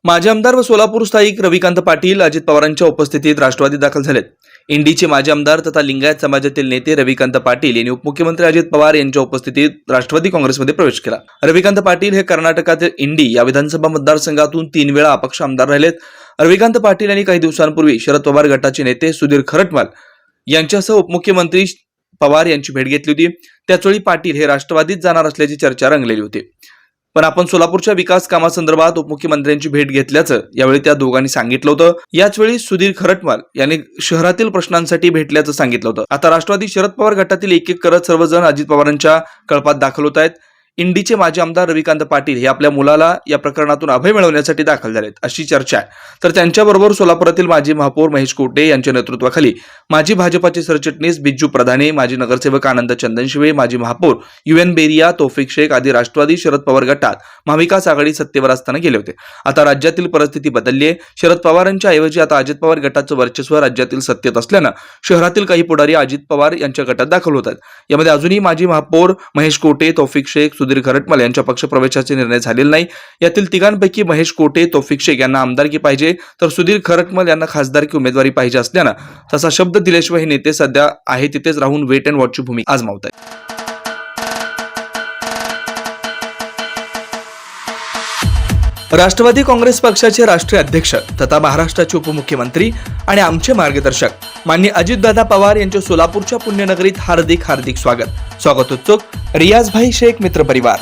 माजी आमदार व सोलापूर स्थायिक रविकांत पाटील अजित पवारांच्या उपस्थितीत राष्ट्रवादीत दाखल झालेत। इंडीचे माजी आमदार तथा लिंगायत समाजातील नेते रविकांत पाटील यांनी उपमुख्यमंत्री अजित पवार यांच्या उपस्थितीत राष्ट्रवादी काँग्रेसमध्ये प्रवेश केला। रविकांत पाटील हे कर्नाटकातील इंडी या विधानसभा मतदारसंघातून 3 वेळा अपक्ष आमदार राहिलेत। रविकांत पाटील यांनी काही दिवसांपूर्वी शरद पवार गटाचे नेते सुधीर खरटमाल यांच्यासह उपमुख्यमंत्री पवार यांची भेट घेतली होती। त्याचवेळी पाटील हे राष्ट्रवादीत जाणार असल्याची चर्चा रंगलेली होती। पण आपण सोलापूरच्या विकास कामासंदर्भात उपमुख्यमंत्र्यांची भेट घेतल्याचं यावेळी त्या दोघांनी सांगितलं होतं। याच वेळी सुधीर खरटमाल यांनी शहरातील प्रश्नांसाठी भेटल्याचं सांगितलं होतं। आता राष्ट्रवादी शरद पवार गटातील एक एक करत सर्वजण अजित पवारांच्या कळपात दाखल होत आहेत। इंडीचे माजी आमदार रविकांत पाटील हे आपल्या मुलाला या प्रकरणातून अभय मिळवण्यासाठी दाखल झालेत अशी चर्चा आहे। तर त्यांच्याबरोबर सोलापुरातील माजी महापौर महेश कोटे यांच्या नेतृत्वाखाली माजी भाजपाचे सरचिटणीस बिज्जू प्रधाने, माजी नगरसेवक आनंद चंदनशिवे, माजी महापौर UN बेरिया, तौफिक शेख आदी राष्ट्रवादी शरद पवार गटात महाविकास आघाडी सत्तेवर असताना गेले होते। आता राज्यातील परिस्थिती बदलली आहे। शरद पवारांच्या ऐवजी आता अजित पवार गटाचं वर्चस्व राज्यातील सत्तेत असल्यानं शहरातील काही पुढारी अजित पवार यांच्या गटात दाखल होत आहेत। यामध्ये अजूनही माजी महापौर महेश कोटे, तौफिक शेख, सुधीर खरटमाल यांच्या पक्षप्रवेशाचे निर्णय झालेले नाही। यातील तिघांपैकी महेश कोटे, तौफिक शेख यांना आमदारकी पाहिजे तर सुधीर खरटमाल यांना खासदारकी उमेदवारी पाहिजे असल्यानं तसा शब्द दिल्याशिवाय हे नेते सध्या आहे तिथेच राहून वेट अँड वॉचची भूमिका आजमावत आहेत। राष्ट्रवादी काँग्रेस पक्षाचे राष्ट्रीय अध्यक्ष तथा महाराष्ट्राचे उपमुख्यमंत्री आणि आमचे मार्गदर्शक माननीय अजितदादा पवार यांच्या सोलापूरच्या पुण्यनगरीत हार्दिक स्वागत उत्सुक रियाज भाई शेख मित्र परिवार।